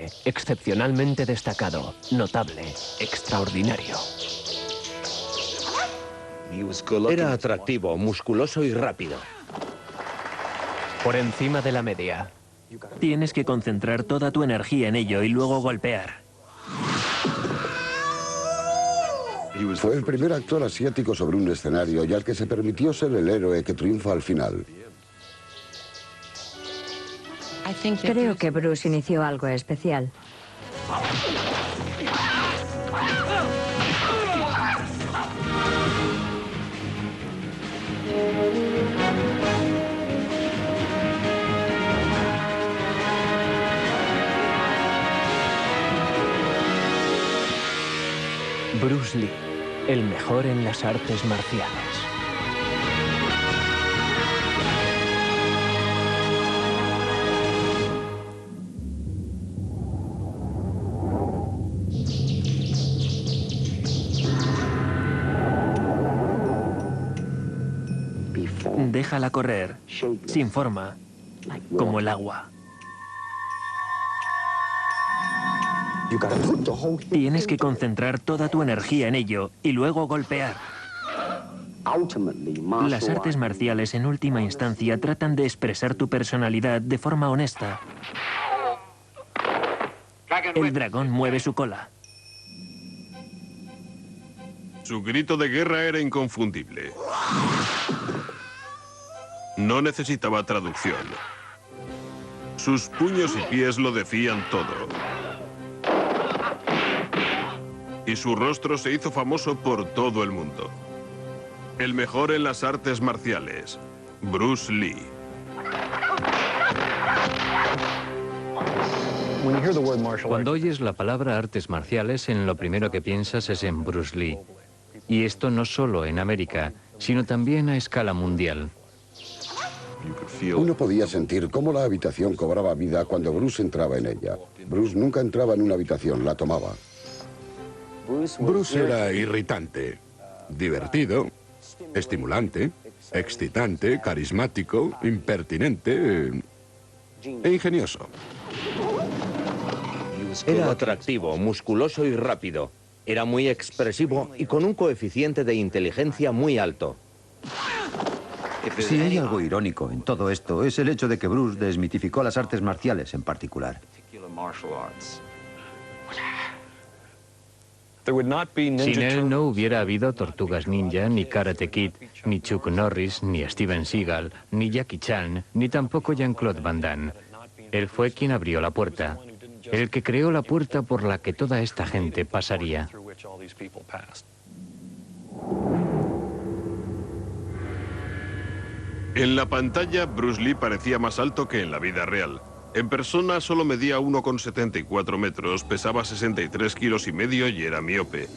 fuerte, excepcionalmente destacado, notable, extraordinario. Era atractivo, musculoso y rápido. Por encima de la media. Tienes que concentrar toda tu energía en ello y luego golpear. Fue el primer actor asiático sobre un escenario y al que se permitió ser el héroe que triunfa al final. Creo que Bruce inició algo especial. Bruce Lee, el mejor en las artes marciales. Déjala correr, sin forma, como el agua. Tienes que concentrar toda tu energía en ello y luego golpear. Las artes marciales en última instancia tratan de expresar tu personalidad de forma honesta. El dragón mueve su cola. Su grito de guerra era inconfundible. No necesitaba traducción. Sus puños y pies lo decían todo. Y su rostro se hizo famoso por todo el mundo. El mejor en las artes marciales, Bruce Lee. Cuando oyes la palabra artes marciales, en lo primero que piensas es en Bruce Lee. Y esto no solo en América, sino también a escala mundial. Uno podía sentir cómo la habitación cobraba vida cuando Bruce entraba en ella. Bruce nunca entraba en una habitación, la tomaba. Bruce era irritante, divertido, estimulante, excitante, carismático, impertinente e ingenioso. Era atractivo, musculoso y rápido. Era muy expresivo y con un coeficiente de inteligencia muy alto. Si hay algo irónico en todo esto, es el hecho de que Bruce desmitificó las artes marciales en particular. Sin él no hubiera habido Tortugas Ninja, ni Karate Kid, ni Chuck Norris, ni Steven Seagal, ni Jackie Chan, ni tampoco Jean-Claude Van Damme. Él fue quien abrió la puerta, el que creó la puerta por la que toda esta gente pasaría. En la pantalla, Bruce Lee parecía más alto que en la vida real. En persona solo medía 1,74 metros, pesaba 63 kilos y medio y era miope.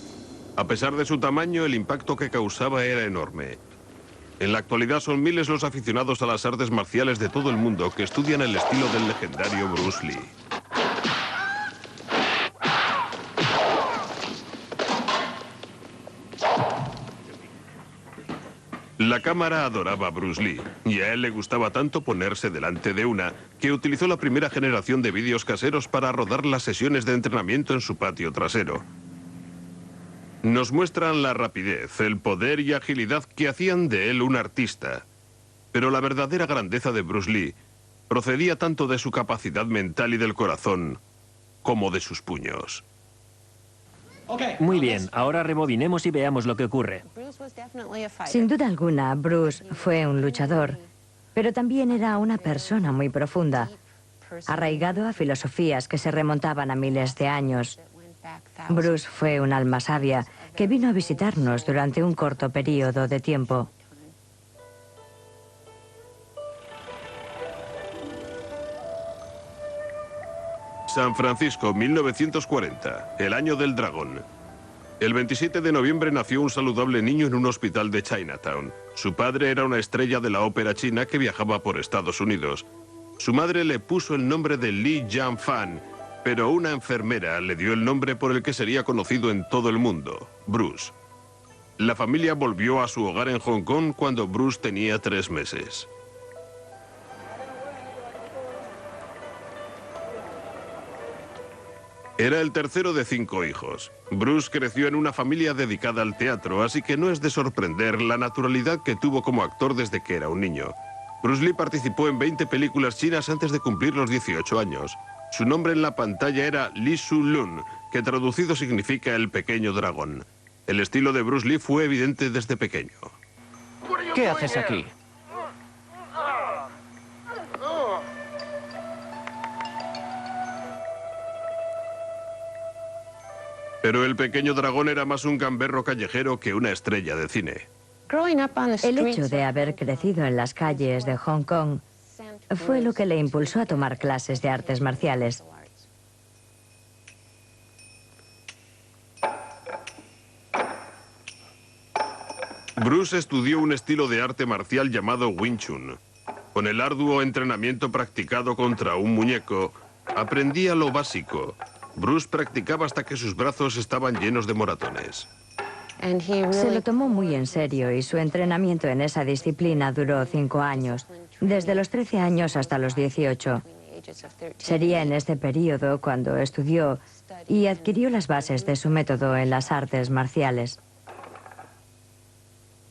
A pesar de su tamaño, el impacto que causaba era enorme. En la actualidad son miles los aficionados a las artes marciales de todo el mundo que estudian el estilo del legendario Bruce Lee. La cámara adoraba a Bruce Lee, y a él le gustaba tanto ponerse delante de una, que utilizó la primera generación de vídeos caseros para rodar las sesiones de entrenamiento en su patio trasero. Nos muestran la rapidez, el poder y agilidad que hacían de él un artista. Pero la verdadera grandeza de Bruce Lee procedía tanto de su capacidad mental y del corazón, como de sus puños. Muy bien, ahora rebobinemos y veamos lo que ocurre. Sin duda alguna, Bruce fue un luchador, pero también era una persona muy profunda, arraigado a filosofías que se remontaban a miles de años. Bruce fue un alma sabia que vino a visitarnos durante un corto periodo de tiempo. San Francisco, 1940, el año del dragón. El 27 de noviembre nació un saludable niño en un hospital de Chinatown. Su padre era una estrella de la ópera china que viajaba por Estados Unidos. Su madre le puso el nombre de Li Jianfan, pero una enfermera le dio el nombre por el que sería conocido en todo el mundo, Bruce. La familia volvió a su hogar en Hong Kong cuando Bruce tenía 3 meses. Era el tercero de 5 hijos. Bruce creció en una familia dedicada al teatro, así que no es de sorprender la naturalidad que tuvo como actor desde que era un niño. Bruce Lee participó en 20 películas chinas antes de cumplir los 18 años. Su nombre en la pantalla era Li Su Lun, que traducido significa el pequeño dragón. El estilo de Bruce Lee fue evidente desde pequeño. ¿Qué haces aquí? Pero el pequeño dragón era más un gamberro callejero que una estrella de cine. El hecho de haber crecido en las calles de Hong Kong fue lo que le impulsó a tomar clases de artes marciales. Bruce estudió un estilo de arte marcial llamado Wing Chun. Con el arduo entrenamiento practicado contra un muñeco, aprendía lo básico. Bruce practicaba hasta que sus brazos estaban llenos de moratones. Se lo tomó muy en serio y su entrenamiento en esa disciplina duró 5 años, desde los 13 años hasta los 18. Sería en este periodo cuando estudió y adquirió las bases de su método en las artes marciales.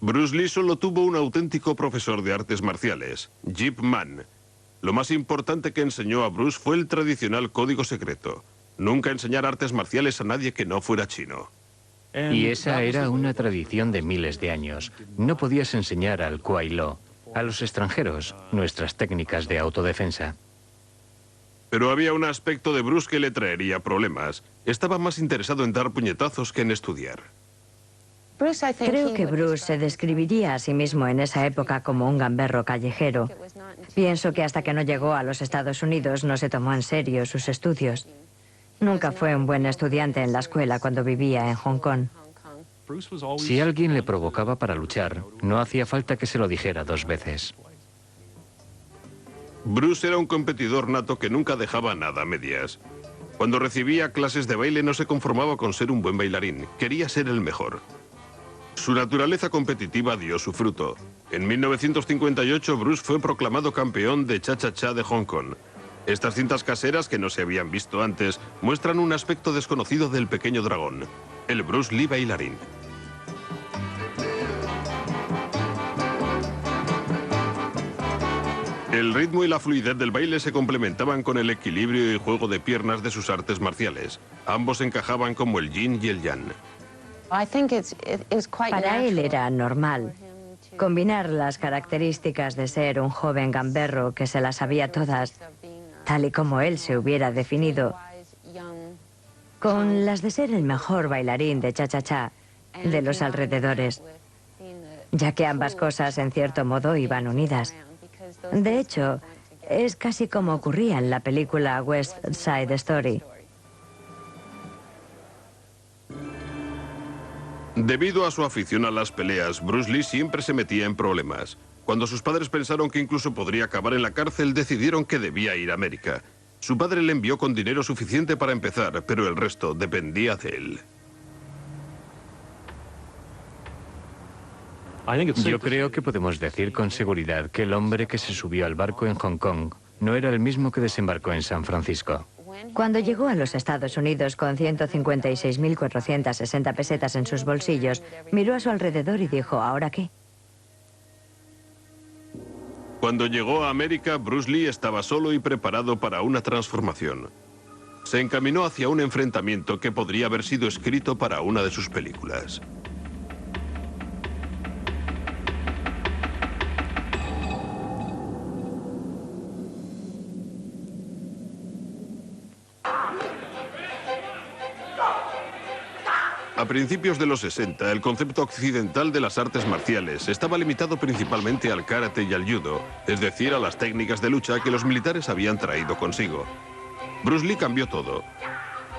Bruce Lee solo tuvo un auténtico profesor de artes marciales, Yip Man. Lo más importante que enseñó a Bruce fue el tradicional código secreto. Nunca enseñar artes marciales a nadie que no fuera chino. Y esa era una tradición de miles de años. No podías enseñar al Kwai Lo, a los extranjeros, nuestras técnicas de autodefensa. Pero había un aspecto de Bruce que le traería problemas. Estaba más interesado en dar puñetazos que en estudiar. Creo que Bruce se describiría a sí mismo en esa época como un gamberro callejero. Pienso que hasta que no llegó a los Estados Unidos no se tomó en serio sus estudios. Nunca fue un buen estudiante en la escuela cuando vivía en Hong Kong. Si alguien le provocaba para luchar, no hacía falta que se lo dijera 2 veces. Bruce era un competidor nato que nunca dejaba nada a medias. Cuando recibía clases de baile no se conformaba con ser un buen bailarín, quería ser el mejor. Su naturaleza competitiva dio su fruto. En 1958 Bruce fue proclamado campeón de cha-cha-cha de Hong Kong. Estas cintas caseras, que no se habían visto antes, muestran un aspecto desconocido del pequeño dragón, el Bruce Lee bailarín. El ritmo y la fluidez del baile se complementaban con el equilibrio y juego de piernas de sus artes marciales. Ambos encajaban como el yin y el yang. Para él era normal combinar las características de ser un joven gamberro que se las sabía todas, tal y como él se hubiera definido, con las de ser el mejor bailarín de cha-cha-cha de los alrededores, ya que ambas cosas en cierto modo iban unidas. De hecho, es casi como ocurría en la película West Side Story. Debido a su afición a las peleas, Bruce Lee siempre se metía en problemas. Cuando sus padres pensaron que incluso podría acabar en la cárcel, decidieron que debía ir a América. Su padre le envió con dinero suficiente para empezar, pero el resto dependía de él. Yo creo que podemos decir con seguridad que el hombre que se subió al barco en Hong Kong no era el mismo que desembarcó en San Francisco. Cuando llegó a los Estados Unidos con 156.460 pesetas en sus bolsillos, miró a su alrededor y dijo, ¿ahora qué? Cuando llegó a América, Bruce Lee estaba solo y preparado para una transformación. Se encaminó hacia un enfrentamiento que podría haber sido escrito para una de sus películas. A principios de los 60, el concepto occidental de las artes marciales estaba limitado principalmente al karate y al judo, es decir, a las técnicas de lucha que los militares habían traído consigo. Bruce Lee cambió todo.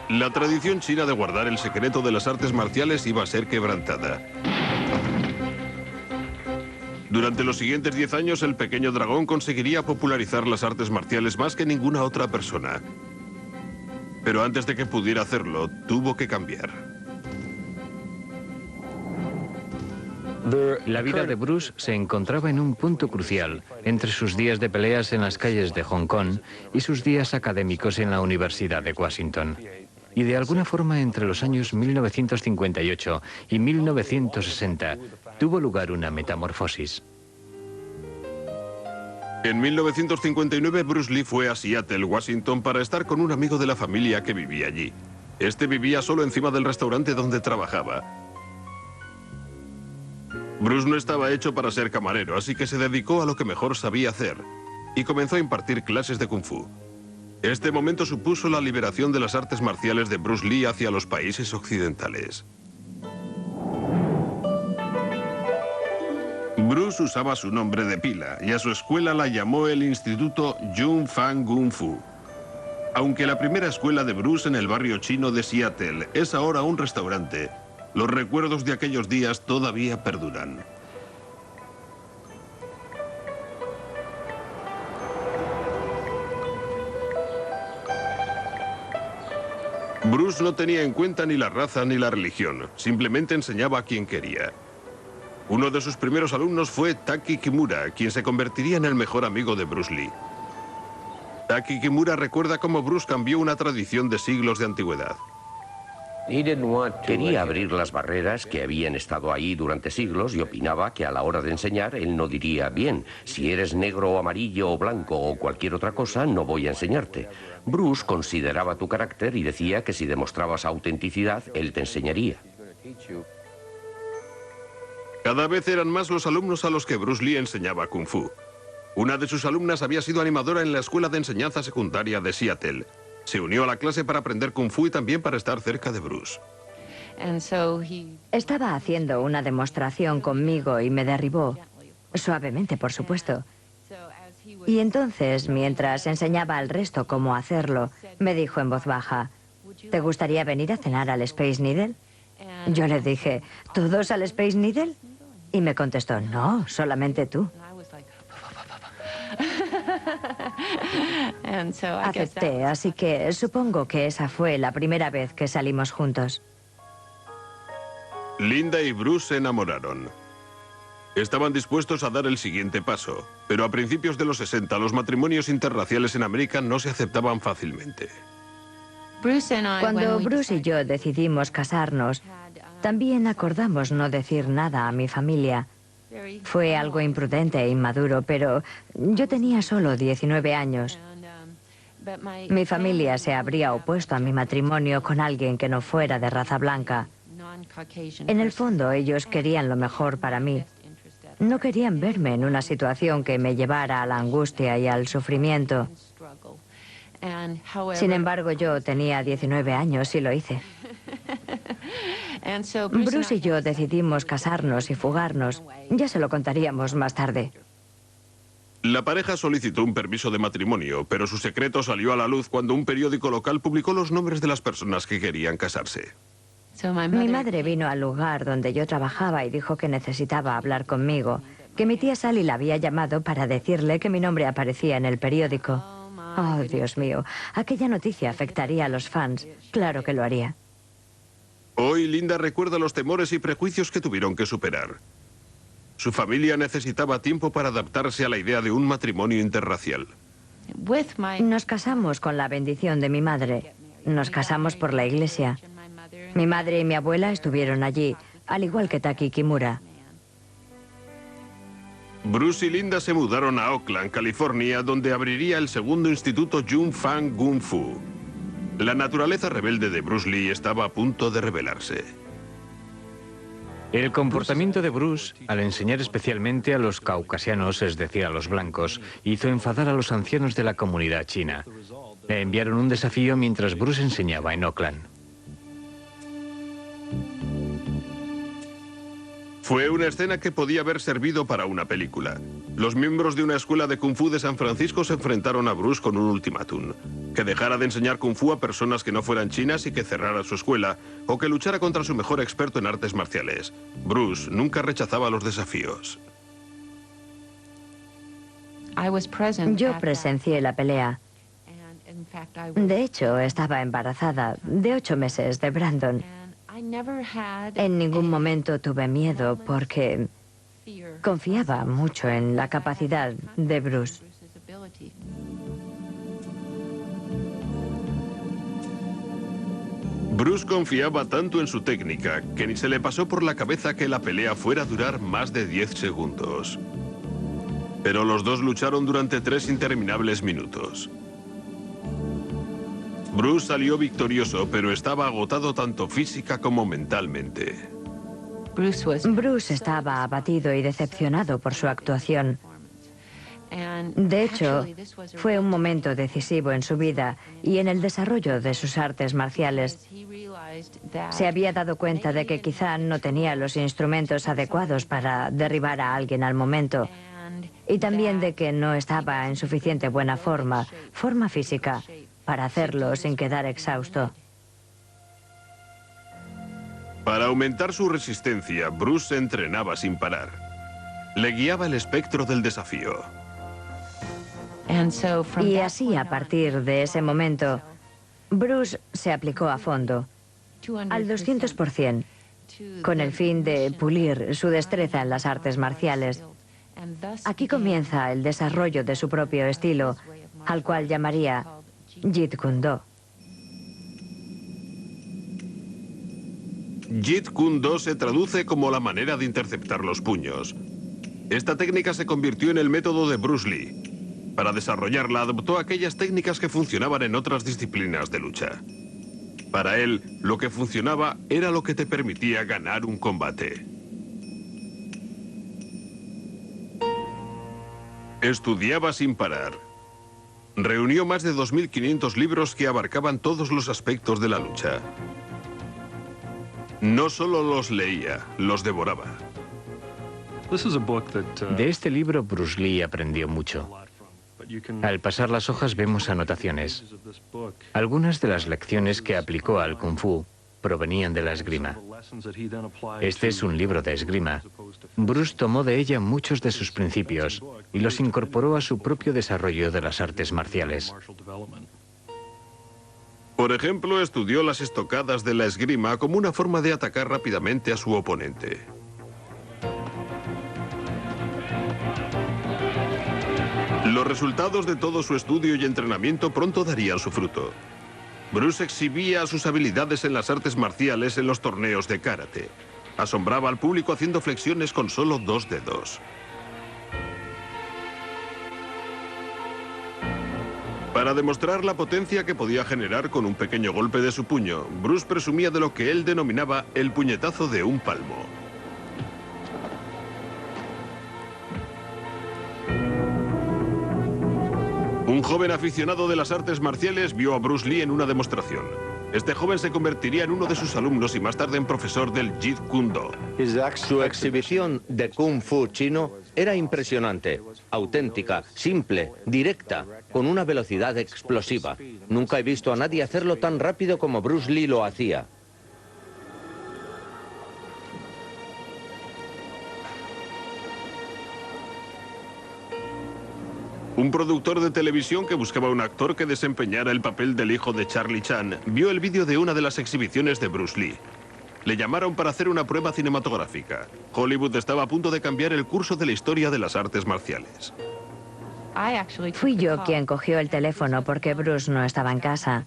La tradición china de guardar el secreto de las artes marciales iba a ser quebrantada. Durante los siguientes 10 años, el pequeño dragón conseguiría popularizar las artes marciales más que ninguna otra persona. Pero antes de que pudiera hacerlo, tuvo que cambiar. La vida de Bruce se encontraba en un punto crucial entre sus días de peleas en las calles de Hong Kong y sus días académicos en la Universidad de Washington. y de alguna forma entre los años 1958 y 1960 tuvo lugar una metamorfosis. En 1959 Bruce Lee fue a Seattle, Washington, para estar con un amigo de la familia que vivía allí. Este vivía solo encima del restaurante donde trabajaba. Bruce no estaba hecho para ser camarero, así que se dedicó a lo que mejor sabía hacer y comenzó a impartir clases de Kung Fu. Este momento supuso la liberación de las artes marciales de Bruce Lee hacia los países occidentales. Bruce usaba su nombre de pila y a su escuela la llamó el Instituto Jun Fan Kung Fu. Aunque la primera escuela de Bruce en el barrio chino de Seattle es ahora un restaurante, los recuerdos de aquellos días todavía perduran. Bruce no tenía en cuenta ni la raza ni la religión, simplemente enseñaba a quien quería. Uno de sus primeros alumnos fue Taki Kimura, quien se convertiría en el mejor amigo de Bruce Lee. Taki Kimura recuerda cómo Bruce cambió una tradición de siglos de antigüedad. Quería abrir las barreras que habían estado ahí durante siglos y opinaba que a la hora de enseñar él no diría, bien, si eres negro o amarillo o blanco o cualquier otra cosa, no voy a enseñarte. Bruce consideraba tu carácter y decía que si demostrabas autenticidad, él te enseñaría. Cada vez eran más los alumnos a los que Bruce Lee enseñaba Kung Fu. Una de sus alumnas había sido animadora en la escuela de enseñanza secundaria de Seattle. Se unió a la clase para aprender Kung Fu y también para estar cerca de Bruce. Estaba haciendo una demostración conmigo y me derribó, suavemente, por supuesto. Y entonces, mientras enseñaba al resto cómo hacerlo, me dijo en voz baja, ¿te gustaría venir a cenar al Space Needle? Yo le dije, ¿todos al Space Needle? Y me contestó, no, solamente tú. Acepté, así que supongo que esa fue la primera vez que salimos juntos. Linda y Bruce se enamoraron. Estaban dispuestos a dar el siguiente paso, pero a principios de los 60 los matrimonios interraciales en América no se aceptaban fácilmente. Cuando Bruce y yo decidimos casarnos, también acordamos no decir nada a mi familia. Fue algo imprudente e inmaduro, pero yo tenía solo 19 años. Mi familia se habría opuesto a mi matrimonio con alguien que no fuera de raza blanca. En el fondo, ellos querían lo mejor para mí. No querían verme en una situación que me llevara a la angustia y al sufrimiento. Sin embargo, yo tenía 19 años y lo hice. Bruce y yo decidimos casarnos y fugarnos. Ya se lo contaríamos más tarde. La pareja solicitó un permiso de matrimonio, pero su secreto salió a la luz cuando un periódico local publicó los nombres de las personas que querían casarse. Mi madre vino al lugar donde yo trabajaba y dijo que necesitaba hablar conmigo, que mi tía Sally la había llamado para decirle que mi nombre aparecía en el periódico. Oh, Dios mío, aquella noticia afectaría a los fans. Claro que lo haría. Hoy Linda recuerda los temores y prejuicios que tuvieron que superar. Su familia necesitaba tiempo para adaptarse a la idea de un matrimonio interracial. Nos casamos con la bendición de mi madre. Nos casamos por la iglesia. Mi madre y mi abuela estuvieron allí, al igual que Taki Kimura. Bruce y Linda se mudaron a Oakland, California, donde abriría el segundo instituto Jun Fan Kung Fu. La naturaleza rebelde de Bruce Lee estaba a punto de revelarse. El comportamiento de Bruce, al enseñar especialmente a los caucasianos, es decir, a los blancos, hizo enfadar a los ancianos de la comunidad china. Le enviaron un desafío mientras Bruce enseñaba en Oakland. Fue una escena que podía haber servido para una película. Los miembros de una escuela de Kung Fu de San Francisco se enfrentaron a Bruce con un ultimátum: que dejara de enseñar Kung Fu a personas que no fueran chinas y que cerrara su escuela, o que luchara contra su mejor experto en artes marciales. Bruce nunca rechazaba los desafíos. Yo presencié la pelea. De hecho, estaba embarazada de 8 meses de Brandon. En ningún momento tuve miedo porque confiaba mucho en la capacidad de Bruce. Bruce confiaba tanto en su técnica que ni se le pasó por la cabeza que la pelea fuera a durar más de 10 segundos. Pero los dos lucharon durante 3 interminables minutos. Bruce salió victorioso, pero estaba agotado tanto física como mentalmente. Bruce estaba abatido y decepcionado por su actuación. De hecho, fue un momento decisivo en su vida y en el desarrollo de sus artes marciales. Se había dado cuenta de que quizá no tenía los instrumentos adecuados para derribar a alguien al momento, y también de que no estaba en suficiente buena forma física, para hacerlo sin quedar exhausto. Para aumentar su resistencia, Bruce se entrenaba sin parar. Le guiaba el espectro del desafío. Y así, a partir de ese momento, Bruce se aplicó a fondo, al 200%, con el fin de pulir su destreza en las artes marciales. Aquí comienza el desarrollo de su propio estilo, al cual llamaría Jeet Kune Do. Jeet Kune Do se traduce como la manera de interceptar los puños. Esta técnica se convirtió en el método de Bruce Lee. Para desarrollarla, adoptó aquellas técnicas que funcionaban en otras disciplinas de lucha. Para él, lo que funcionaba era lo que te permitía ganar un combate. Estudiaba sin parar. Reunió más de 2.500 libros que abarcaban todos los aspectos de la lucha. No solo los leía, los devoraba. De este libro Bruce Lee aprendió mucho. Al pasar las hojas vemos anotaciones. Algunas de las lecciones que aplicó al Kung Fu provenían de la esgrima. Este es un libro de esgrima. Bruce tomó de ella muchos de sus principios y los incorporó a su propio desarrollo de las artes marciales. Por ejemplo, estudió las estocadas de la esgrima como una forma de atacar rápidamente a su oponente. Los resultados de todo su estudio y entrenamiento pronto darían su fruto. Bruce exhibía sus habilidades en las artes marciales en los torneos de karate. Asombraba al público haciendo flexiones con solo 2 dedos. Para demostrar la potencia que podía generar con un pequeño golpe de su puño, Bruce presumía de lo que él denominaba el puñetazo de un palmo. Un joven aficionado de las artes marciales vio a Bruce Lee en una demostración. Este joven se convertiría en uno de sus alumnos y más tarde en profesor del Jeet Kune Do. Su exhibición de Kung Fu chino era impresionante, auténtica, simple, directa, con una velocidad explosiva. Nunca he visto a nadie hacerlo tan rápido como Bruce Lee lo hacía. Un productor de televisión que buscaba un actor que desempeñara el papel del hijo de Charlie Chan vio el vídeo de una de las exhibiciones de Bruce Lee. Le llamaron para hacer una prueba cinematográfica. Hollywood estaba a punto de cambiar el curso de la historia de las artes marciales. Fui yo quien cogió el teléfono porque Bruce no estaba en casa.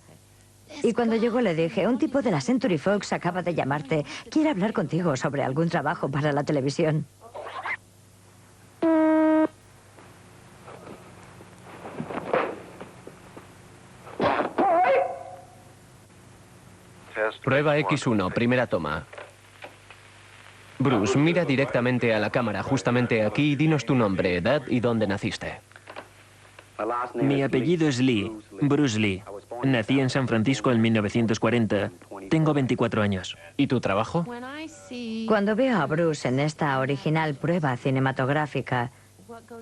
Y cuando llegó le dije, un tipo de la Century Fox acaba de llamarte. Quiere hablar contigo sobre algún trabajo para la televisión. Prueba X1, primera toma. Bruce, mira directamente a la cámara, justamente aquí, y dinos tu nombre, edad y dónde naciste. Mi apellido es Lee, Bruce Lee. Nací en San Francisco en 1940. Tengo 24 años. ¿Y tu trabajo? Cuando veo a Bruce en esta original prueba cinematográfica,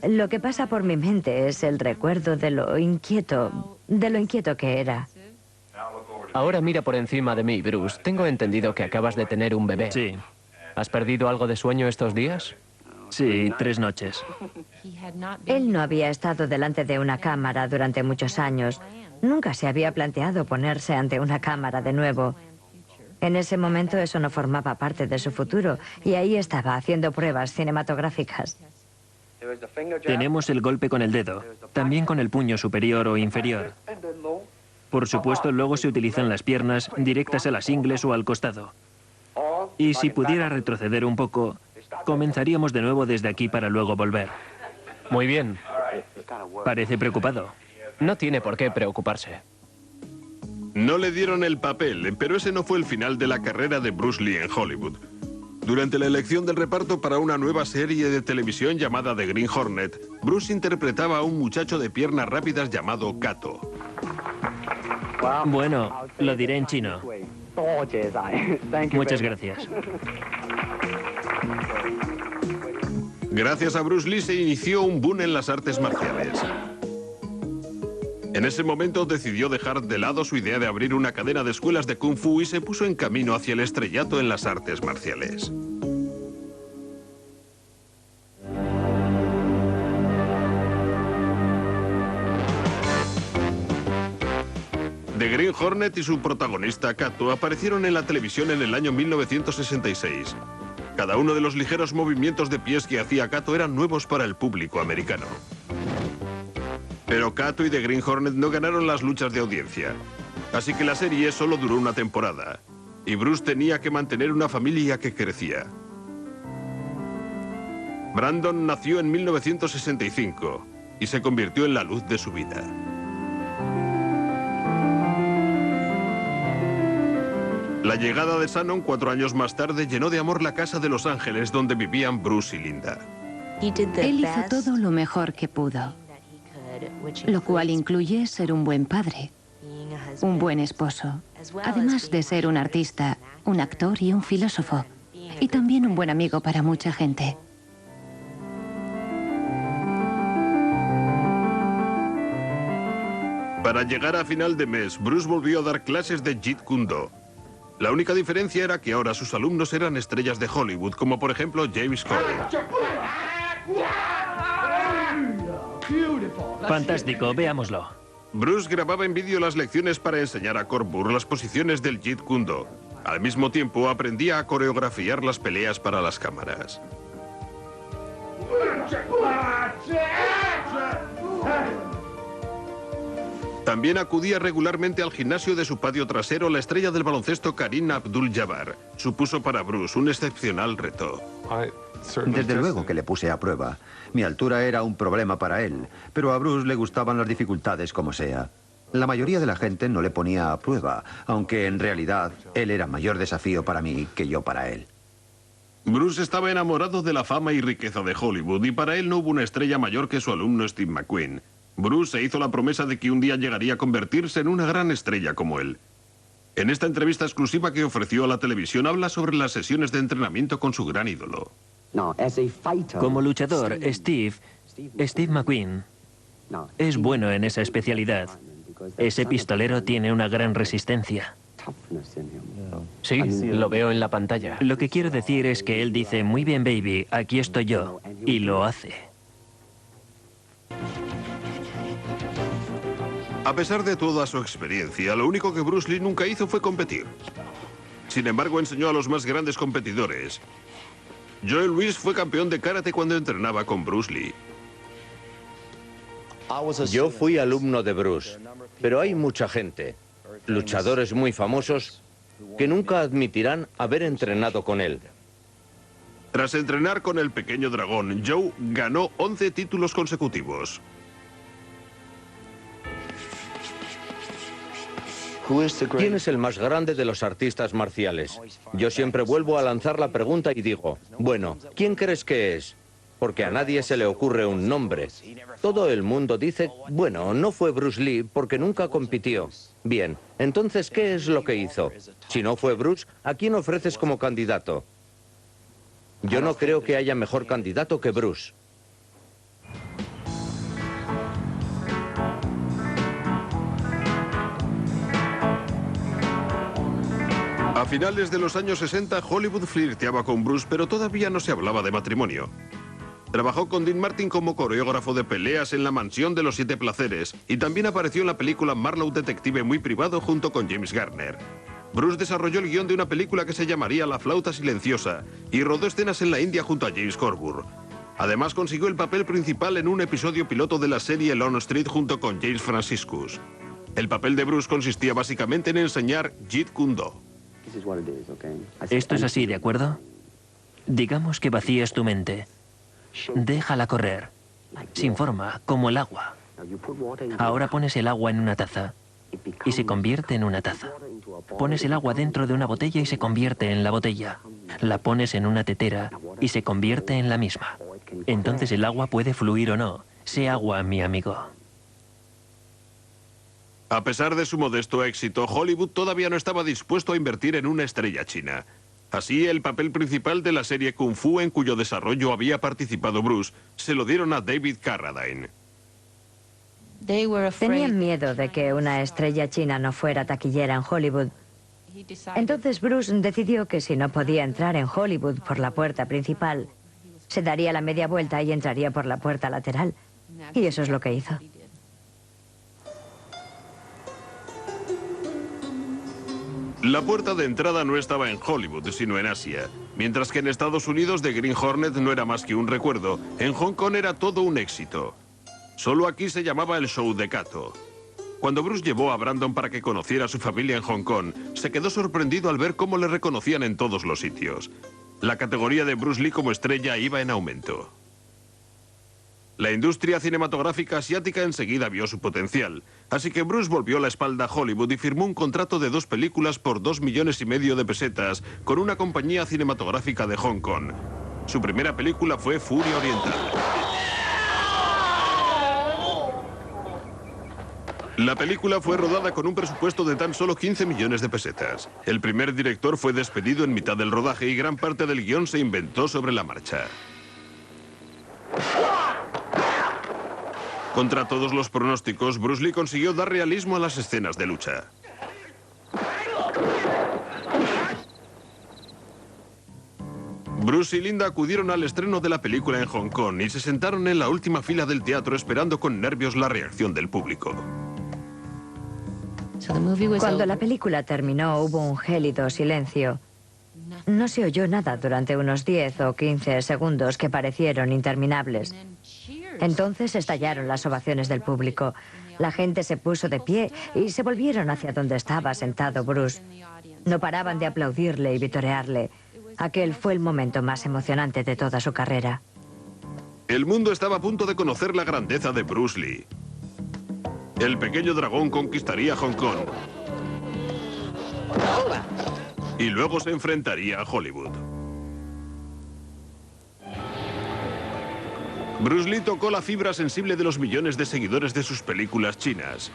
lo que pasa por mi mente es el recuerdo de lo inquieto que era. Ahora mira por encima de mí, Bruce. Tengo entendido que acabas de tener un bebé. Sí. ¿Has perdido algo de sueño estos días? Sí, 3 noches. Él no había estado delante de una cámara durante muchos años. Nunca se había planteado ponerse ante una cámara de nuevo. En ese momento eso no formaba parte de su futuro y ahí estaba haciendo pruebas cinematográficas. Tenemos el golpe con el dedo, también con el puño superior o inferior. Por supuesto, luego se utilizan las piernas directas a las ingles o al costado. Y si pudiera retroceder un poco, comenzaríamos de nuevo desde aquí para luego volver. Muy bien. Parece preocupado. No tiene por qué preocuparse. No le dieron el papel, pero ese no fue el final de la carrera de Bruce Lee en Hollywood. Durante la elección del reparto para una nueva serie de televisión llamada The Green Hornet, Bruce interpretaba a un muchacho de piernas rápidas llamado Kato. Bueno, lo diré en chino. Muchas gracias. Gracias a Bruce Lee se inició un boom en las artes marciales. En ese momento decidió dejar de lado su idea de abrir una cadena de escuelas de Kung Fu y se puso en camino hacia el estrellato en las artes marciales. The Green Hornet y su protagonista Kato aparecieron en la televisión en el año 1966. Cada uno de los ligeros movimientos de pies que hacía Kato eran nuevos para el público americano. Pero Kato y The Green Hornet no ganaron las luchas de audiencia. Así que la serie solo duró una temporada. Y Bruce tenía que mantener una familia que crecía. Brandon nació en 1965 y se convirtió en la luz de su vida. La llegada de Shannon 4 años más tarde llenó de amor la casa de Los Ángeles donde vivían Bruce y Linda. Él hizo todo lo mejor que pudo, lo cual incluye ser un buen padre, un buen esposo, además de ser un artista, un actor y un filósofo, y también un buen amigo para mucha gente. Para llegar a final de mes, Bruce volvió a dar clases de Jeet Kune Do. La única diferencia era que ahora sus alumnos eran estrellas de Hollywood, como por ejemplo James Corden. Fantástico, veámoslo. Bruce grababa en vídeo las lecciones para enseñar a Corbur las posiciones del Jeet Kune Do. Al mismo tiempo, aprendía a coreografiar las peleas para las cámaras. También acudía regularmente al gimnasio de su patio trasero la estrella del baloncesto Kareem Abdul-Jabbar. Supuso para Bruce un excepcional reto. Desde luego que le puse a prueba. Mi altura era un problema para él, pero a Bruce le gustaban las dificultades como sea. La mayoría de la gente no le ponía a prueba, aunque en realidad él era mayor desafío para mí que yo para él. Bruce estaba enamorado de la fama y riqueza de Hollywood y para él no hubo una estrella mayor que su alumno Steve McQueen. Bruce se hizo la promesa de que un día llegaría a convertirse en una gran estrella como él. En esta entrevista exclusiva que ofreció a la televisión habla sobre las sesiones de entrenamiento con su gran ídolo. Como luchador, Steve McQueen es bueno en esa especialidad. Ese pistolero tiene una gran resistencia. Sí, lo veo en la pantalla. Lo que quiero decir es que él dice, muy bien, baby, aquí estoy yo, y lo hace. A pesar de toda su experiencia, lo único que Bruce Lee nunca hizo fue competir. Sin embargo, enseñó a los más grandes competidores. Joe Louis fue campeón de karate cuando entrenaba con Bruce Lee. Yo fui alumno de Bruce, pero hay mucha gente, luchadores muy famosos, que nunca admitirán haber entrenado con él. Tras entrenar con el pequeño dragón, Joe ganó 11 títulos consecutivos. ¿Quién es el más grande de los artistas marciales? Yo siempre vuelvo a lanzar la pregunta y digo, bueno, ¿quién crees que es? Porque a nadie se le ocurre un nombre. Todo el mundo dice, bueno, no fue Bruce Lee porque nunca compitió. Bien, entonces, ¿qué es lo que hizo? Si no fue Bruce, ¿a quién ofreces como candidato? Yo no creo que haya mejor candidato que Bruce. A finales de los años 60, Hollywood flirteaba con Bruce, pero todavía no se hablaba de matrimonio. Trabajó con Dean Martin como coreógrafo de peleas en La Mansión de los Siete Placeres y también apareció en la película Marlowe Detective Muy Privado junto con James Garner. Bruce desarrolló el guión de una película que se llamaría La Flauta Silenciosa y rodó escenas en la India junto a James Corbett. Además consiguió el papel principal en un episodio piloto de la serie Elm Street junto con James Franciscus. El papel de Bruce consistía básicamente en enseñar Jeet Kune Do. Esto es así, ¿de acuerdo? Digamos que vacías tu mente. Déjala correr, sin forma, como el agua. Ahora pones el agua en una taza y se convierte en una taza. Pones el agua dentro de una botella y se convierte en la botella. La pones en una tetera y se convierte en la misma. Entonces el agua puede fluir o no. Sé agua, mi amigo. A pesar de su modesto éxito, Hollywood todavía no estaba dispuesto a invertir en una estrella china. Así, el papel principal de la serie Kung Fu, en cuyo desarrollo había participado Bruce, se lo dieron a David Carradine. Tenían miedo de que una estrella china no fuera taquillera en Hollywood. Entonces Bruce decidió que si no podía entrar en Hollywood por la puerta principal, se daría la media vuelta y entraría por la puerta lateral. Y eso es lo que hizo. La puerta de entrada no estaba en Hollywood, sino en Asia. Mientras que en Estados Unidos The Green Hornet no era más que un recuerdo, en Hong Kong era todo un éxito. Solo aquí se llamaba el show de Kato. Cuando Bruce llevó a Brandon para que conociera a su familia en Hong Kong, se quedó sorprendido al ver cómo le reconocían en todos los sitios. La categoría de Bruce Lee como estrella iba en aumento. La industria cinematográfica asiática enseguida vio su potencial, así que Bruce volvió la espalda a Hollywood y firmó un contrato de 2 películas por 2,5 millones de pesetas con una compañía cinematográfica de Hong Kong. Su primera película fue Furia Oriental. La película fue rodada con un presupuesto de tan solo 15 millones de pesetas. El primer director fue despedido en mitad del rodaje y gran parte del guión se inventó sobre la marcha. Contra todos los pronósticos, Bruce Lee consiguió dar realismo a las escenas de lucha. Bruce y Linda acudieron al estreno de la película en Hong Kong y se sentaron en la última fila del teatro esperando con nervios la reacción del público. Cuando la película terminó, hubo un gélido silencio. No se oyó nada durante unos 10 o 15 segundos que parecieron interminables. Entonces estallaron las ovaciones del público. La gente se puso de pie y se volvieron hacia donde estaba sentado Bruce. No paraban de aplaudirle y vitorearle. Aquel fue el momento más emocionante de toda su carrera. El mundo estaba a punto de conocer la grandeza de Bruce Lee. El pequeño dragón conquistaría Hong Kong. Y luego se enfrentaría a Hollywood. Bruce Lee tocó la fibra sensible de los millones de seguidores de sus películas chinas.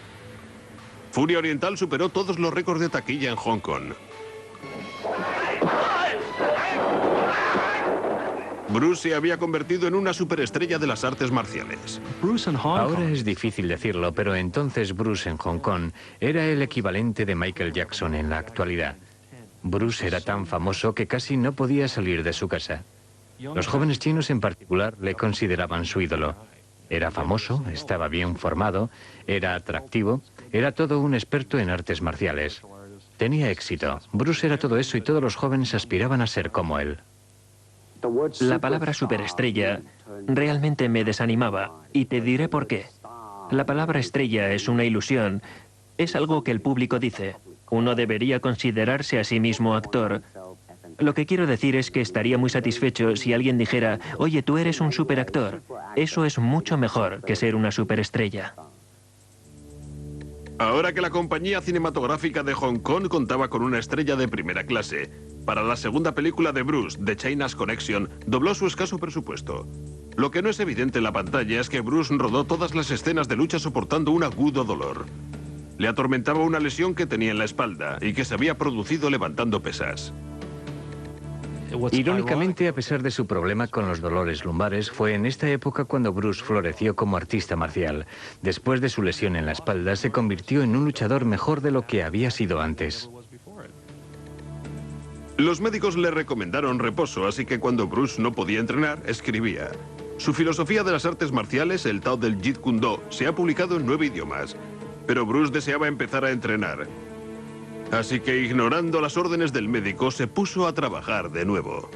Furia Oriental superó todos los récords de taquilla en Hong Kong. Bruce se había convertido en una superestrella de las artes marciales. Ahora es difícil decirlo, pero entonces Bruce en Hong Kong era el equivalente de Michael Jackson en la actualidad. Bruce era tan famoso que casi no podía salir de su casa. Los jóvenes chinos en particular le consideraban su ídolo. Era famoso, estaba bien formado, era atractivo, era todo un experto en artes marciales. Tenía éxito. Bruce era todo eso y todos los jóvenes aspiraban a ser como él. La palabra superestrella realmente me desanimaba y te diré por qué. La palabra estrella es una ilusión, es algo que el público dice. Uno debería considerarse a sí mismo actor. Lo que quiero decir es que estaría muy satisfecho si alguien dijera, oye, tú eres un superactor. Eso es mucho mejor que ser una superestrella. Ahora que la compañía cinematográfica de Hong Kong contaba con una estrella de primera clase, para la segunda película de Bruce, The China's Connection, dobló su escaso presupuesto. Lo que no es evidente en la pantalla es que Bruce rodó todas las escenas de lucha soportando un agudo dolor. Le atormentaba una lesión que tenía en la espalda y que se había producido levantando pesas. Irónicamente, a pesar de su problema con los dolores lumbares, fue en esta época cuando Bruce floreció como artista marcial. Después de su lesión en la espalda, se convirtió en un luchador mejor de lo que había sido antes. Los médicos le recomendaron reposo, así que cuando Bruce no podía entrenar, escribía. Su filosofía de las artes marciales, el Tao del Jeet Kune Do, se ha publicado en 9 idiomas. Pero Bruce deseaba empezar a entrenar. Así que, ignorando las órdenes del médico, se puso a trabajar de nuevo.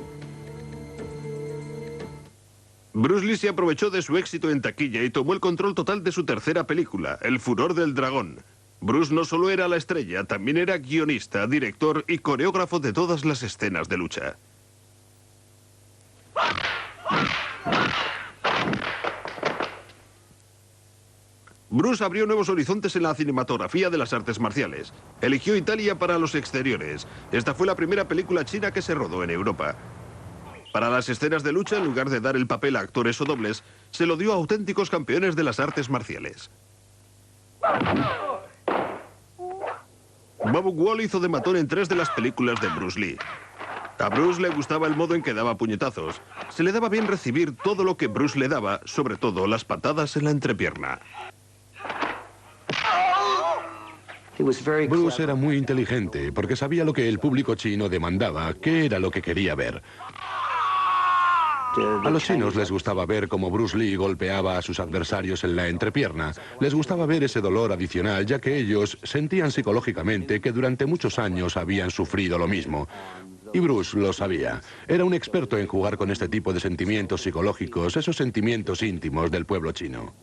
Bruce Lee se aprovechó de su éxito en taquilla y tomó el control total de su tercera película, El Furor del Dragón. Bruce no solo era la estrella, también era guionista, director y coreógrafo de todas las escenas de lucha. Bruce abrió nuevos horizontes en la cinematografía de las artes marciales. Eligió Italia para los exteriores. Esta fue la primera película china que se rodó en Europa. Para las escenas de lucha, en lugar de dar el papel a actores o dobles, se lo dio a auténticos campeones de las artes marciales. Bob Wall hizo de matón en 3 de las películas de Bruce Lee. A Bruce le gustaba el modo en que daba puñetazos. Se le daba bien recibir todo lo que Bruce le daba, sobre todo las patadas en la entrepierna. Bruce era muy inteligente porque sabía lo que el público chino demandaba, qué era lo que quería ver. A los chinos les gustaba ver cómo Bruce Lee golpeaba a sus adversarios en la entrepierna. Les gustaba ver ese dolor adicional, ya que ellos sentían psicológicamente que durante muchos años habían sufrido lo mismo. Y Bruce lo sabía. Era un experto en jugar con este tipo de sentimientos psicológicos, esos sentimientos íntimos del pueblo chino.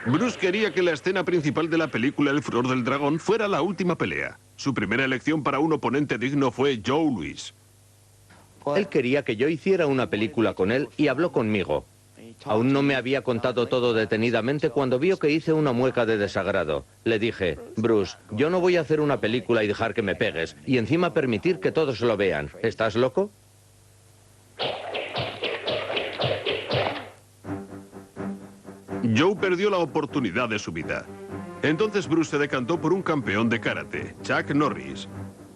Bruce quería que la escena principal de la película El Furor del Dragón fuera la última pelea. Su primera elección para un oponente digno fue Joe Louis. Él quería que yo hiciera una película con él y habló conmigo. Aún no me había contado todo detenidamente cuando vio que hice una mueca de desagrado. Le dije, Bruce, yo no voy a hacer una película y dejar que me pegues, y encima permitir que todos lo vean. ¿Estás loco? Joe perdió la oportunidad de su vida. Entonces Bruce se decantó por un campeón de karate, Chuck Norris.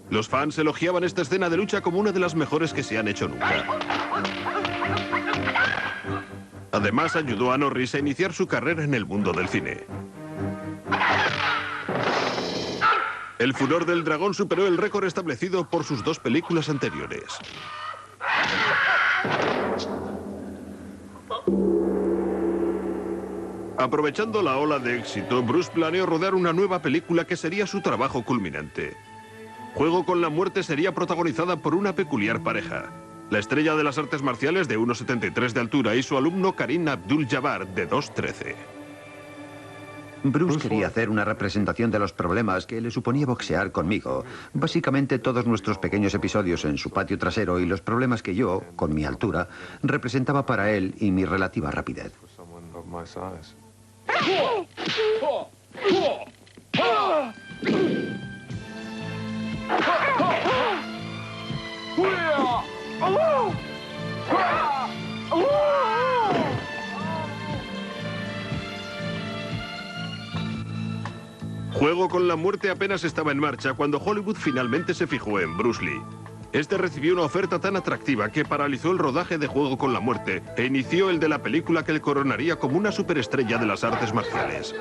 Los fans elogiaban esta escena de lucha como una de las mejores que se han hecho nunca. Además, ayudó a Norris a iniciar su carrera en el mundo del cine. El Furor del Dragón superó el récord establecido por sus 2 películas anteriores. Aprovechando la ola de éxito, Bruce planeó rodar una nueva película que sería su trabajo culminante. Juego con la muerte sería protagonizada por una peculiar pareja. La estrella de las artes marciales de 1,73 de altura y su alumno Karim Abdul-Jabbar de 2,13. Bruce quería hacer una representación de los problemas que le suponía boxear conmigo. Básicamente todos nuestros pequeños episodios en su patio trasero y los problemas que yo, con mi altura, representaba para él y mi relativa rapidez. Juego con la muerte apenas estaba en marcha cuando Hollywood finalmente se fijó en Bruce Lee. Este recibió una oferta tan atractiva que paralizó el rodaje de Juego con la muerte e inició el de la película que le coronaría como una superestrella de las artes marciales.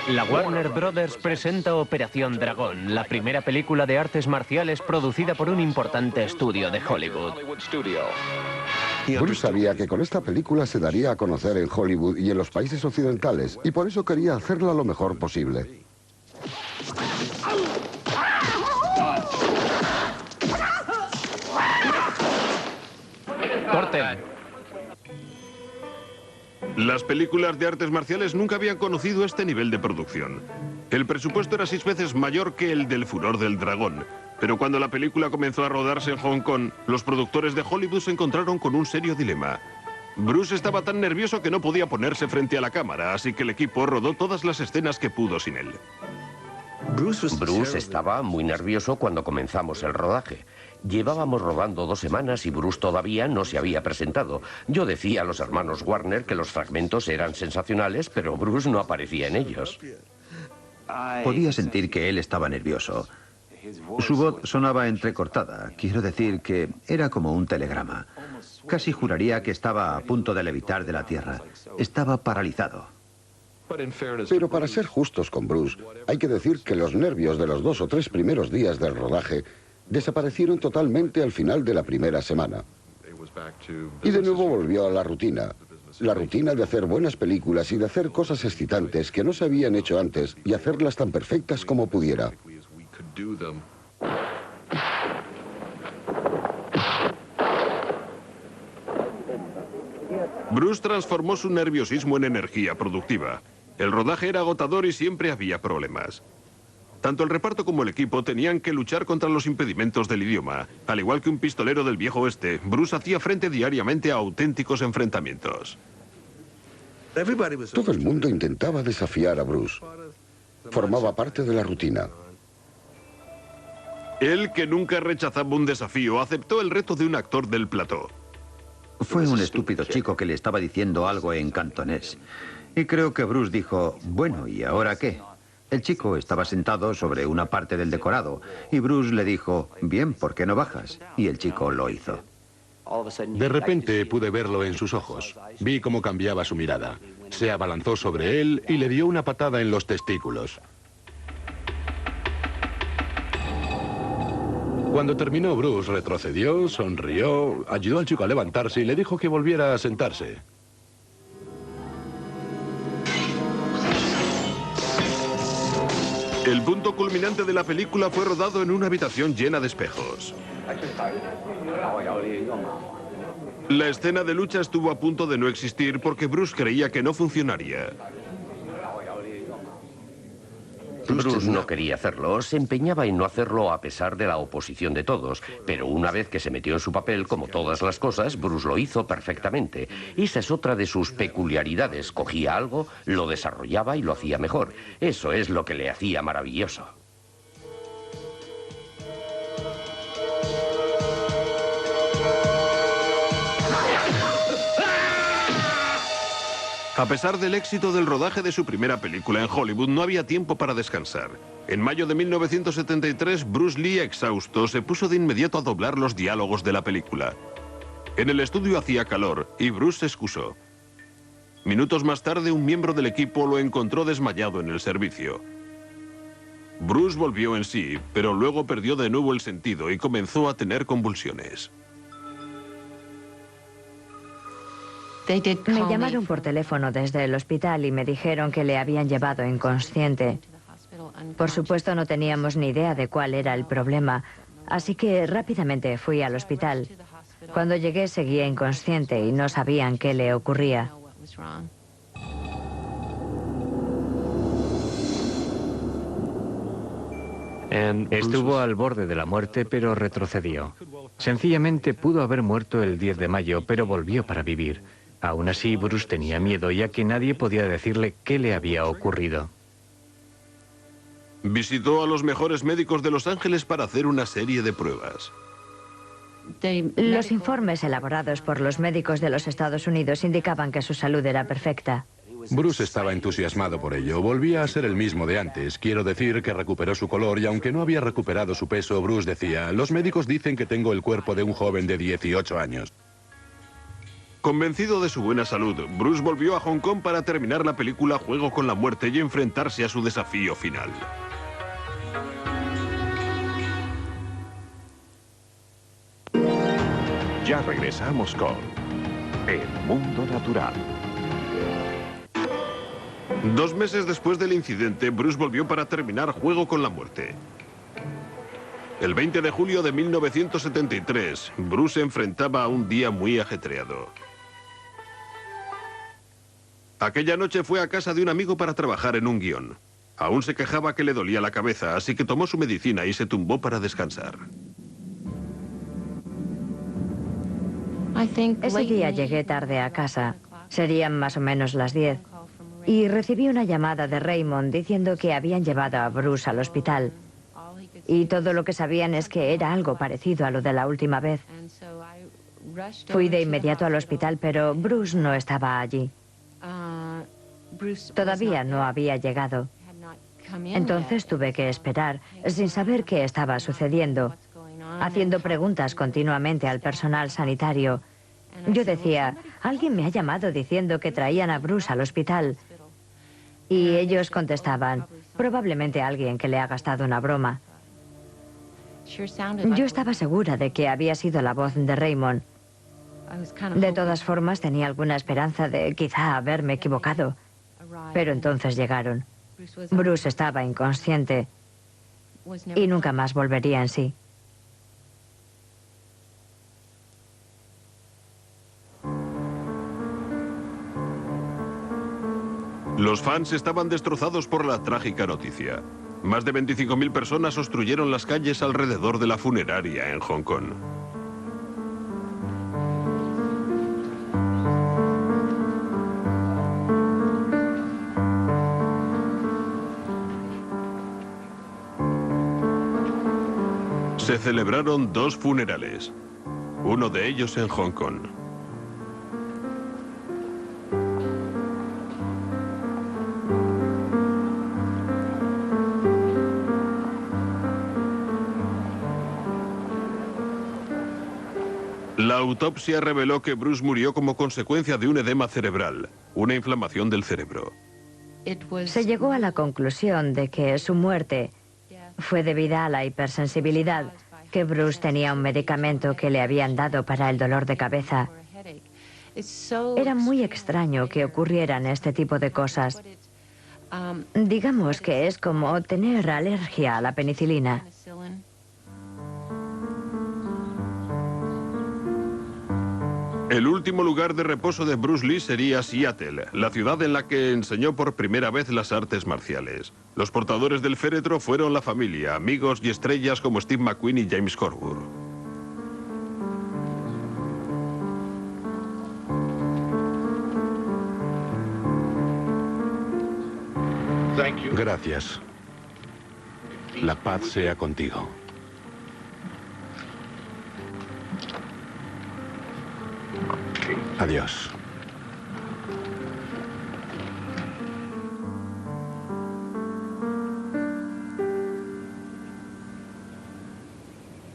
La Warner Brothers presenta Operación Dragón, la primera película de artes marciales producida por un importante estudio de Hollywood. Bruce sabía que con esta película se daría a conocer en Hollywood y en los países occidentales, y por eso quería hacerla lo mejor posible. ¡Corten! Las películas de artes marciales nunca habían conocido este nivel de producción. El presupuesto era 6 veces mayor que el del Furor del Dragón. Pero cuando la película comenzó a rodarse en Hong Kong, los productores de Hollywood se encontraron con un serio dilema. Bruce estaba tan nervioso que no podía ponerse frente a la cámara, así que el equipo rodó todas las escenas que pudo sin él. Bruce estaba muy nervioso cuando comenzamos el rodaje. Llevábamos rodando 2 semanas y Bruce todavía no se había presentado. Yo decía a los hermanos Warner que los fragmentos eran sensacionales, pero Bruce no aparecía en ellos. Podía sentir que él estaba nervioso. Su voz sonaba entrecortada. Quiero decir que era como un telegrama. Casi juraría que estaba a punto de levitar de la tierra. Estaba paralizado. Pero para ser justos con Bruce, hay que decir que los nervios de los 2 o 3 primeros días del rodaje desaparecieron totalmente al final de la primera semana. Y de nuevo volvió a la rutina de hacer buenas películas y de hacer cosas excitantes que no se habían hecho antes y hacerlas tan perfectas como pudiera. Bruce transformó su nerviosismo en energía productiva. El rodaje era agotador y siempre había problemas. Tanto el reparto como el equipo tenían que luchar contra los impedimentos del idioma. Al igual que un pistolero del viejo oeste, Bruce hacía frente diariamente a auténticos enfrentamientos. Todo el mundo intentaba desafiar a Bruce. Formaba parte de la rutina. Él, que nunca rechazaba un desafío, aceptó el reto de un actor del plató. Fue un estúpido chico que le estaba diciendo algo en cantonés. Y creo que Bruce dijo, bueno, ¿y ahora qué? El chico estaba sentado sobre una parte del decorado y Bruce le dijo, bien, ¿por qué no bajas? Y el chico lo hizo. De repente pude verlo en sus ojos. Vi cómo cambiaba su mirada. Se abalanzó sobre él y le dio una patada en los testículos. Cuando terminó, Bruce retrocedió, sonrió, ayudó al chico a levantarse y le dijo que volviera a sentarse. El punto culminante de la película fue rodado en una habitación llena de espejos. La escena de lucha estuvo a punto de no existir porque Bruce creía que no funcionaría. Bruce no quería hacerlo, se empeñaba en no hacerlo a pesar de la oposición de todos, pero una vez que se metió en su papel, como todas las cosas, Bruce lo hizo perfectamente. Esa es otra de sus peculiaridades. Cogía algo, lo desarrollaba y lo hacía mejor. Eso es lo que le hacía maravilloso. A pesar del éxito del rodaje de su primera película en Hollywood, no había tiempo para descansar. En mayo de 1973, Bruce Lee, exhausto, se puso de inmediato a doblar los diálogos de la película. En el estudio hacía calor y Bruce se excusó. Minutos más tarde, un miembro del equipo lo encontró desmayado en el servicio. Bruce volvió en sí, pero luego perdió de nuevo el sentido y comenzó a tener convulsiones. Me llamaron por teléfono desde el hospital y me dijeron que le habían llevado inconsciente. Por supuesto, no teníamos ni idea de cuál era el problema, así que rápidamente fui al hospital. Cuando llegué seguía inconsciente y no sabían qué le ocurría. Estuvo al borde de la muerte, pero retrocedió. Sencillamente pudo haber muerto el 10 de mayo, pero volvió para vivir. Aún así, Bruce tenía miedo, ya que nadie podía decirle qué le había ocurrido. Visitó a los mejores médicos de Los Ángeles para hacer una serie de pruebas. Los informes elaborados por los médicos de los Estados Unidos indicaban que su salud era perfecta. Bruce estaba entusiasmado por ello. Volvía a ser el mismo de antes. Quiero decir que recuperó su color y aunque no había recuperado su peso, Bruce decía, los médicos dicen que tengo el cuerpo de un joven de 18 años. Convencido de su buena salud, Bruce volvió a Hong Kong para terminar la película Juego con la Muerte y enfrentarse a su desafío final. Ya regresamos con El Mundo Natural. 2 meses después del incidente, Bruce volvió para terminar Juego con la Muerte. El 20 de julio de 1973, Bruce se enfrentaba a un día muy ajetreado. Aquella noche fue a casa de un amigo para trabajar en un guión. Aún se quejaba que le dolía la cabeza, así que tomó su medicina y se tumbó para descansar. Ese día llegué tarde a casa. Serían más o menos las 10. Y recibí una llamada de Raymond diciendo que habían llevado a Bruce al hospital. Y todo lo que sabían es que era algo parecido a lo de la última vez. Fui de inmediato al hospital, pero Bruce no estaba allí. Todavía no había llegado. Entonces tuve que esperar, sin saber qué estaba sucediendo, haciendo preguntas continuamente al personal sanitario. Yo decía, alguien me ha llamado diciendo que traían a Bruce al hospital. Y ellos contestaban, probablemente alguien que le ha gastado una broma. Yo estaba segura de que había sido la voz de Raymond. De todas formas, tenía alguna esperanza de quizá haberme equivocado. Pero entonces llegaron. Bruce estaba inconsciente y nunca más volvería en sí. Los Los fans estaban destrozados por la trágica noticia. Más de 25.000 personas obstruyeron las calles alrededor de la funeraria en Hong Kong. Se celebraron 2 funerales, uno de ellos en Hong Kong. La autopsia reveló que Bruce murió como consecuencia de un edema cerebral, una inflamación del cerebro. Se llegó a la conclusión de que su muerte fue debida a la hipersensibilidad, que Bruce tenía un medicamento que le habían dado para el dolor de cabeza. Era muy extraño que ocurrieran este tipo de cosas. Digamos que es como tener alergia a la penicilina. El último lugar de reposo de Bruce Lee sería Seattle, la ciudad en la que enseñó por primera vez las artes marciales. Los portadores del féretro fueron la familia, amigos y estrellas como Steve McQueen y James Corbett. Gracias. La paz sea contigo. Adiós.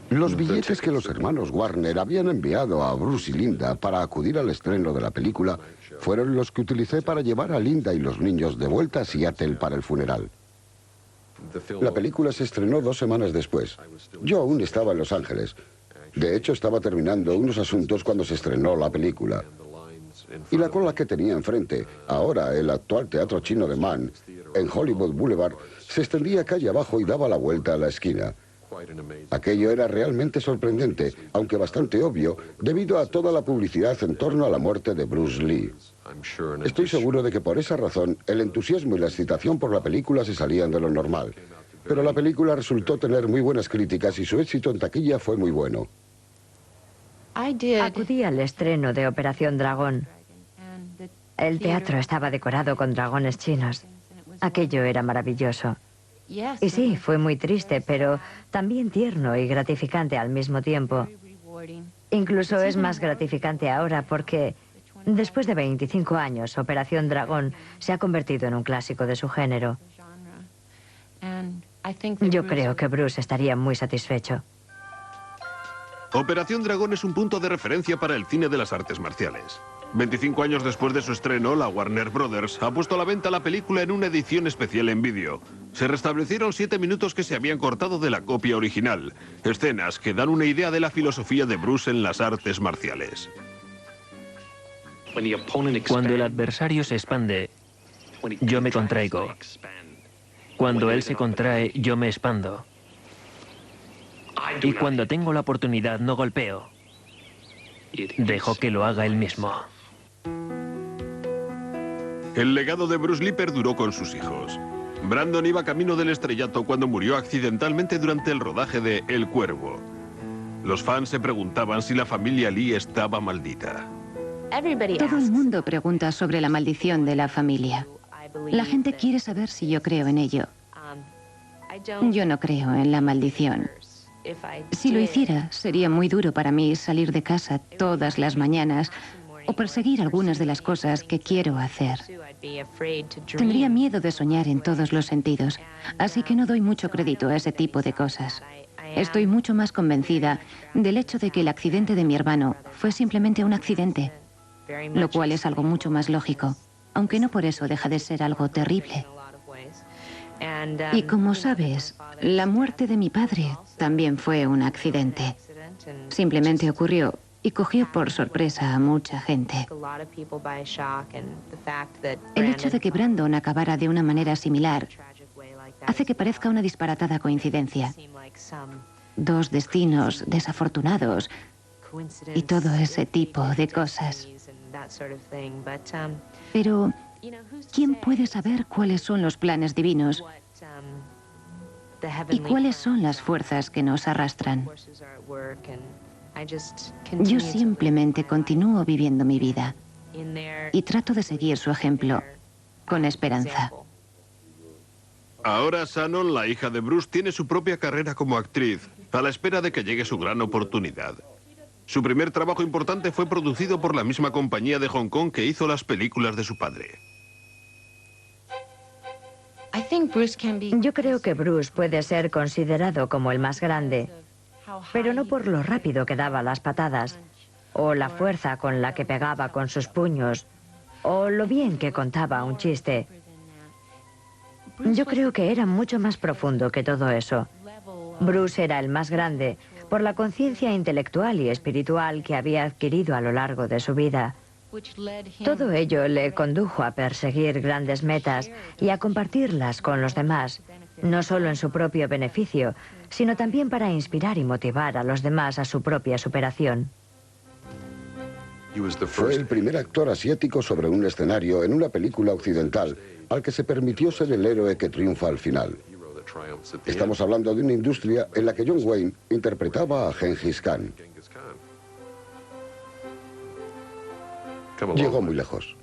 Los billetes que los hermanos Warner habían enviado a Bruce y Linda para acudir al estreno de la película fueron los que utilicé para llevar a Linda y los niños de vuelta a Seattle para el funeral. La película se estrenó 2 semanas después. Yo aún estaba en Los Ángeles. De hecho, estaba terminando unos asuntos cuando se estrenó la película. Y la cola que tenía enfrente, ahora el actual Teatro Chino de Mann, en Hollywood Boulevard, se extendía calle abajo y daba la vuelta a la esquina. Aquello era realmente sorprendente, aunque bastante obvio, debido a toda la publicidad en torno a la muerte de Bruce Lee. Estoy seguro de que por esa razón, el entusiasmo y la excitación por la película se salían de lo normal. Pero la película resultó tener muy buenas críticas y su éxito en taquilla fue muy bueno. Acudí al estreno de Operación Dragón. El teatro estaba decorado con dragones chinos. Aquello era maravilloso. Y sí, fue muy triste, pero también tierno y gratificante al mismo tiempo. Incluso es más gratificante ahora porque, después de 25 años, Operación Dragón se ha convertido en un clásico de su género. Yo creo que Bruce estaría muy satisfecho. Operación Dragón es un punto de referencia para el cine de las artes marciales. 25 años después de su estreno, la Warner Brothers ha puesto a la venta la película en una edición especial en vídeo. Se restablecieron 7 minutos que se habían cortado de la copia original, escenas que dan una idea de la filosofía de Bruce en las artes marciales. Cuando el adversario se expande, yo me contraigo. Cuando él se contrae, yo me expando. Y cuando tengo la oportunidad, no golpeo. Dejo que lo haga él mismo. El legado de Bruce Lee perduró con sus hijos. Brandon iba camino del estrellato cuando murió accidentalmente durante el rodaje de El Cuervo. Los fans se preguntaban si la familia Lee estaba maldita. Todo el mundo pregunta sobre la maldición de la familia. La gente quiere saber si yo creo en ello. Yo no creo en la maldición. Si lo hiciera, sería muy duro para mí salir de casa todas las mañanas o perseguir algunas de las cosas que quiero hacer. Tendría miedo de soñar en todos los sentidos, así que no doy mucho crédito a ese tipo de cosas. Estoy mucho más convencida del hecho de que el accidente de mi hermano fue simplemente un accidente, lo cual es algo mucho más lógico, aunque no por eso deja de ser algo terrible. Y como sabes, la muerte de mi padre también fue un accidente. Simplemente ocurrió y cogió por sorpresa a mucha gente. El hecho de que Brandon acabara de una manera similar hace que parezca una disparatada coincidencia. 2 destinos desafortunados y todo ese tipo de cosas. Pero ¿Quién puede saber cuáles son los planes divinos y cuáles son las fuerzas que nos arrastran? Yo simplemente continúo viviendo mi vida y trato de seguir su ejemplo con esperanza. Ahora Shannon, la hija de Bruce, tiene su propia carrera como actriz, a la espera de que llegue su gran oportunidad. Su primer trabajo importante fue producido por la misma compañía de Hong Kong que hizo las películas de su padre. Yo creo que Bruce puede ser considerado como el más grande, pero no por lo rápido que daba las patadas, o la fuerza con la que pegaba con sus puños, o lo bien que contaba un chiste. Yo creo que era mucho más profundo que todo eso. Bruce era el más grande por la conciencia intelectual y espiritual que había adquirido a lo largo de su vida. Todo ello le condujo a perseguir grandes metas y a compartirlas con los demás, no solo en su propio beneficio, sino también para inspirar y motivar a los demás a su propia superación. Fue el primer actor asiático sobre un escenario en una película occidental al que se permitió ser el héroe que triunfa al final. Estamos hablando de una industria en la que John Wayne interpretaba a Gengis Khan. Llegó muy lejos.